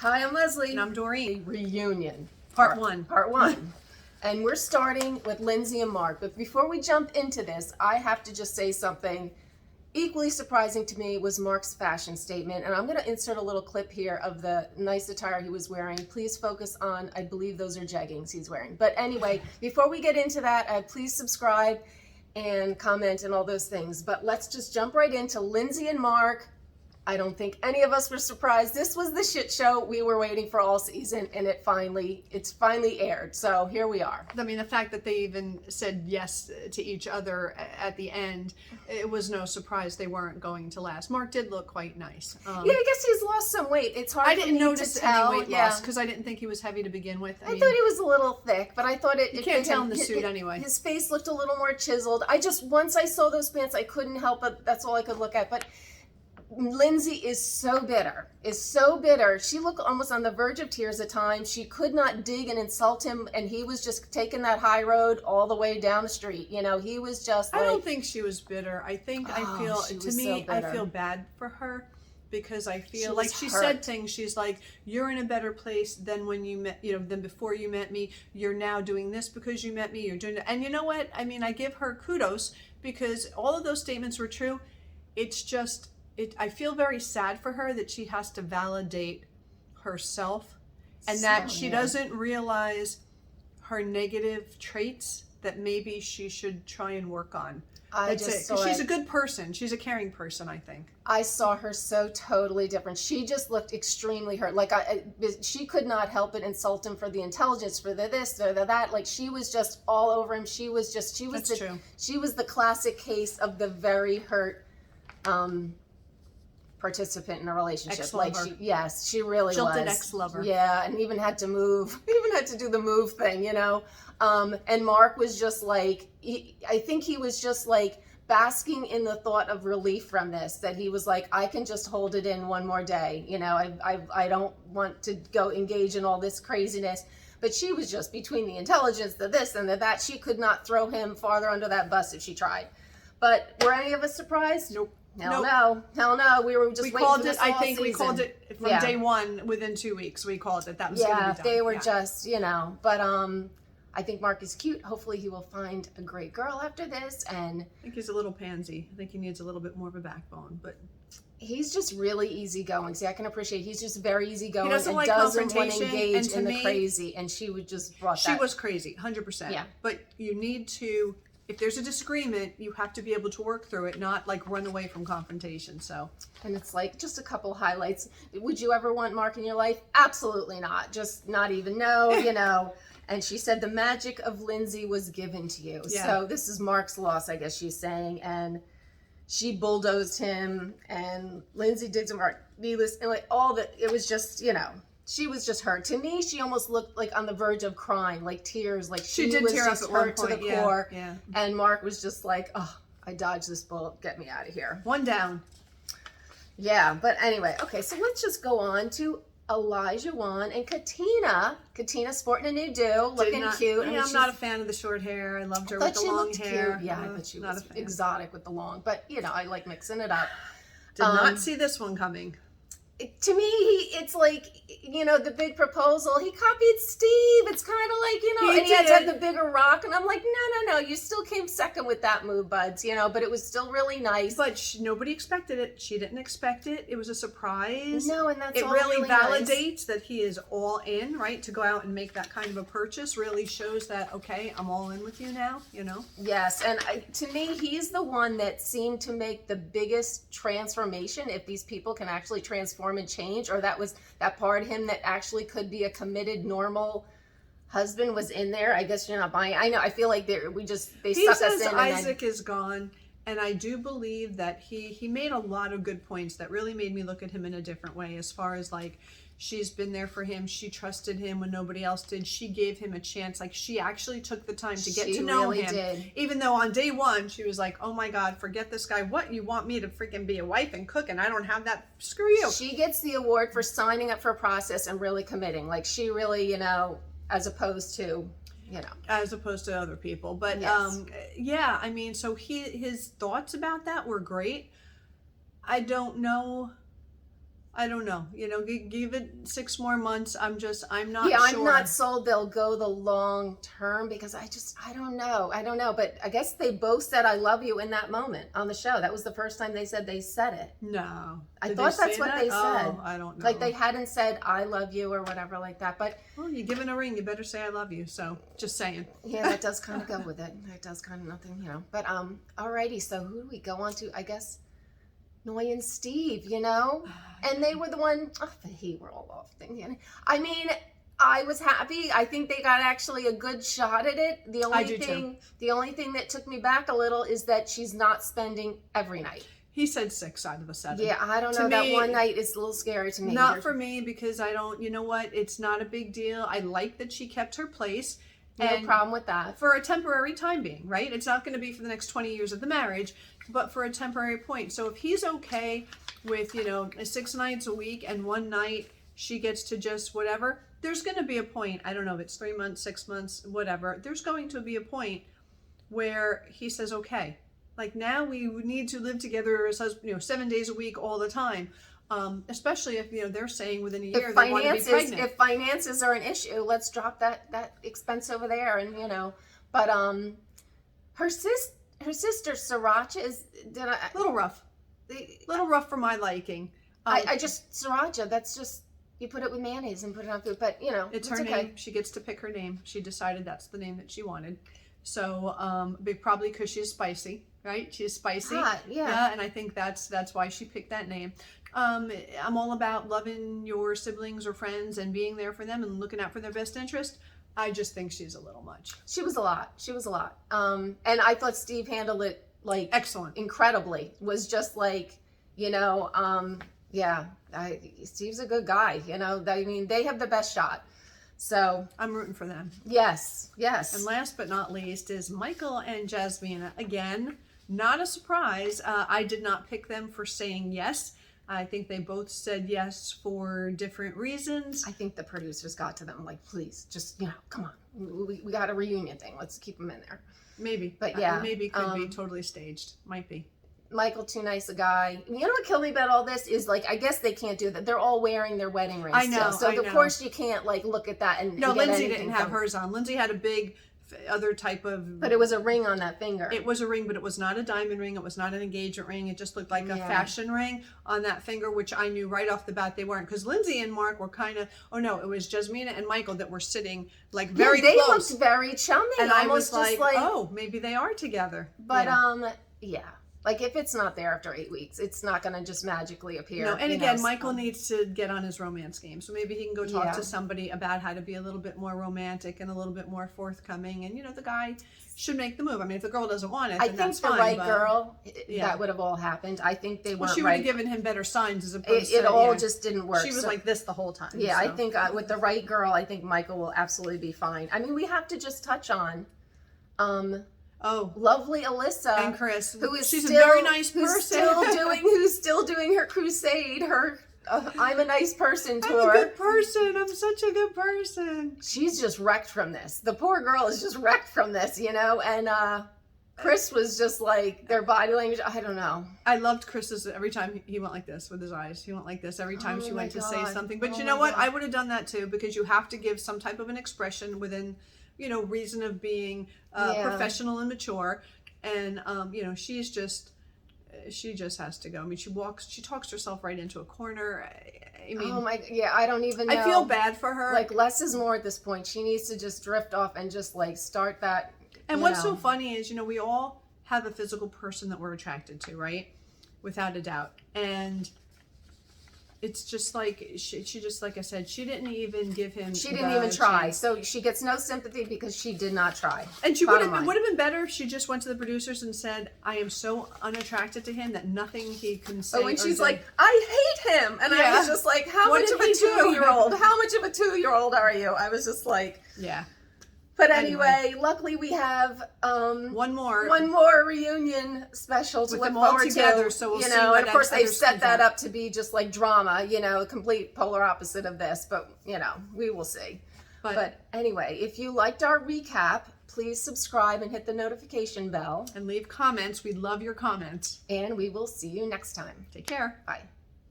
Hi, I'm Leslie. And I'm Doreen. Reunion. Part one. Part one. And we're starting with Lindsay and Mark. But before we jump into this, I have to just say something equally surprising to me was Mark's fashion statement. And I'm going to insert a little clip here of the nice attire he was wearing. Please focus on, I believe those are jeggings he's wearing. But anyway, before we get into that, please subscribe and comment and all those things. But let's just jump right into Lindsay and Mark. I don't think any of us were surprised. This was the shit show we were waiting for all season, and it's finally aired. So here we are. I mean, the fact that they even said yes to each other at the end, it was no surprise they weren't going to last. Mark did look quite nice. Yeah, I guess he's lost some weight. It's hard I for didn't me notice to tell. any weight loss because I didn't think he was heavy to begin with. I thought he was a little thick, but I thought You can't tell in the suit anyway. His face looked a little more chiseled. Once I saw those pants, I couldn't help it. That's all I could look at. But Lindsay is so bitter. She looked almost on the verge of tears at times. She could not dig and insult him, and he was just taking that high road all the way down the street. You know, he was just like, I don't think she was bitter. I feel bad for her because I feel like she said things. She's like, you're in a better place than when you met, than before you met me. You're now doing this because you met me. You're doing it. And you know what? I mean, I give her kudos because all of those statements were true. It's just, I feel very sad for her that she has to validate herself and that she doesn't realize her negative traits that maybe she should try and work on. She's a good person. She's a caring person, I think. I saw her so totally different. She just looked extremely hurt. Like she could not help but insult him for the intelligence, for the this, or the that. Like she was just all over him. She was the classic case of the very hurt participant in a relationship. Ex-lover. She really Jilted was. ex-lover. Yeah, and even had to move. Even had to do the move thing, And Mark was just like, I think he was just like basking in the thought of relief from this. That he was like, I can just hold it in one more day. I don't want to go engage in all this craziness. But she was just between the intelligence, the this and the that. She could not throw him farther under that bus if she tried. But were any of us surprised? Nope. Hell no. We were just waiting for this I all think we season. called it from day one. Within 2 weeks, we called it. That was going to be done. They were just, But I think Mark is cute. Hopefully he will find a great girl after this. And I think he's a little pansy. I think he needs a little bit more of a backbone. But he's just really easygoing. See, I can appreciate he's just very easygoing. He doesn't like doesn't want to confrontation, engage and to in the me, crazy. And she would just brought that. She was crazy, 100%. Yeah. But you need to. If there's a disagreement, you have to be able to work through it, not like run away from confrontation. So, and it's like just a couple highlights. Would you ever want Mark in your life? Absolutely not. Just not even know. And she said the magic of Lindsay was given to you. Yeah. So this is Mark's loss, I guess she's saying. And she bulldozed him, and Lindsay did to Mark. Needless, and like all that, it was just, she was just hurt. To me, she almost looked like on the verge of crying, like tears. Like she did was tear just up at hurt to the core. Yeah. And Mark was just like, oh, I dodged this bullet. Get me out of here. One down. Yeah, but anyway, okay, so let's just go on to Elijah, Juan, and Katina. Katina sporting a new do, looking cute. Yeah, I'm not a fan of the short hair. I loved her with the long hair. Cute. Yeah, I thought she was exotic with the long. But, I like mixing it up. Did not see this one coming. To me, it's like, the big proposal. He copied Steve. It's kind of like, and he had to have the bigger rock. And I'm like, no. You still came second with that move, buds, but it was still really nice. But nobody expected it. She didn't expect it. It was a surprise. No, and that's all really validates nice. That he is all in, right? To go out and make that kind of a purchase really shows that, okay, I'm all in with you now, Yes, and to me, he's the one that seemed to make the biggest transformation, if these people can actually transform and change, or that was that part of him that actually could be a committed, normal husband was in there. I guess you're not buying. I know. I feel like they suck us in. Isaac is gone, and I do believe that he made a lot of good points that really made me look at him in a different way. As far as like, she's been there for him. She trusted him when nobody else did. She gave him a chance. Like, she actually took the time to get to know him. Did. Even though on day one, she was like, oh my God, forget this guy. What? You want me to freaking be a wife and cook and I don't have that? Screw you. She gets the award for signing up for a process and really committing. Like, she really, as opposed to, as opposed to other people. But yes. I mean, so his thoughts about that were great. I don't know I don't know. Give it 6 more months. I'm not sure. I'm not sold they'll go the long term because I don't know. But I guess they both said I love you in that moment on the show. That was the first time they said they said it. No. I thought that's what they said. Oh, I don't know. Like they hadn't said I love you or whatever like that. But well, you're giving a ring, you better say I love you. So just saying. Yeah, that does kind of go with it. That does kind of nothing, But alrighty, so who do we go on to? I guess Noy and Steve, and they were the one. Oh, he were all off thing. I mean, I was happy. I think they got actually a good shot at it. The only thing that took me back a little is that she's not spending every night. He said 6 out of the 7. Yeah, I don't know. That one night is a little scary to me. Not for me because I don't. You know what? It's not a big deal. I like that she kept her place. No problem with that. For a temporary time being, right? It's not going to be for the next 20 years of the marriage, but for a temporary point. So if he's okay with, 6 nights a week and one night she gets to just whatever, there's going to be a point. I don't know if it's 3 months, 6 months, whatever. There's going to be a point where he says, okay, like now we need to live together as 7 days a week all the time. Especially if they're saying within a year they want to be pregnant. If finances are an issue, let's drop that expense over there, and But her sister Sriracha is a little rough, for my liking. I just Sriracha. That's just you put it with mayonnaise and put it on food. But it's her name. She gets to pick her name. She decided that's the name that she wanted. So probably because she's spicy, right? She's spicy. Hot, yeah. And I think that's why she picked that name. I'm all about loving your siblings or friends and being there for them and looking out for their best interest. I just think she's a little much. She was a lot. And I thought Steve handled it like excellent, incredibly. Was just like, Steve's a good guy. I mean, they have the best shot. So I'm rooting for them. Yes. And last but not least is Michael and Jasmina. Again, not a surprise. I did not pick them for saying yes. I think they both said yes for different reasons. I think the producers got to them like, please, just, come on. We got a reunion thing. Let's keep them in there. Maybe. But yeah. Maybe it could be totally staged. Might be. Michael, too nice a guy. You know what killed me about all this is, like, I guess they can't do that. They're all wearing their wedding rings. I know. Still. So, of course, you can't, like, look at that and no, get Lindsay didn't have hers on. Lindsay had a big other type of... But it was a ring on that finger. It was a ring, but it was not a diamond ring. It was not an engagement ring. It just looked like a fashion ring on that finger, which I knew right off the bat they weren't. Because Lindsay and Mark were kind of... Oh, no, it was Jasmina and Michael that were sitting, like, very they close. They looked very chummy. And I was like, oh, maybe they are together. But, Like, if it's not there after 8 weeks, it's not going to just magically appear. No, and again, Michael needs to get on his romance game. So maybe he can go talk to somebody about how to be a little bit more romantic and a little bit more forthcoming. And, the guy should make the move. I mean, if the girl doesn't want it, then that's fine. I think the right girl, that would have all happened. I think they weren't Well, she would have given him better signs as opposed to... It all just didn't work. She was like this the whole time. Yeah, so. I think with the right girl, I think Michael will absolutely be fine. I mean, we have to just touch on... lovely Alyssa and Chris, she's a very nice person, who's still doing her crusade, her I'm a nice person tour. I'm a good person. I'm such a good person. She's just wrecked from this. The poor girl is just wrecked from this, and Chris was just like their body language. I don't know. I loved Chris's every time he went like this with his eyes. He went like this every time she went to say something. But you know what? I would have done that too because you have to give some type of an expression within. Reason of being professional and mature. And, she just has to go. I mean, she talks herself right into a corner. I mean, I don't even know. I feel bad for her. Like, less is more at this point. She needs to just drift off and just, like, start that. And what's so funny is, we all have a physical person that we're attracted to, right? Without a doubt. And it's just like she just like I said, she didn't even give him. She didn't even try, chance. So she gets no sympathy because she did not try. And she would have been better if she just went to the producers and said, "I am so unattracted to him that nothing he can say." Oh, and she's like, "I hate him," and I was just like, "How much of a 2-year-old? How much of a 2-year-old are you?" I was just like, "Yeah." But anyway, luckily we have one more reunion special to with look them all forward together. To. So we'll see. And of course they've set that up to be just like drama, a complete polar opposite of this. But we will see. But anyway, if you liked our recap, please subscribe and hit the notification bell and leave comments. We love your comments. And we will see you next time. Take care. Bye.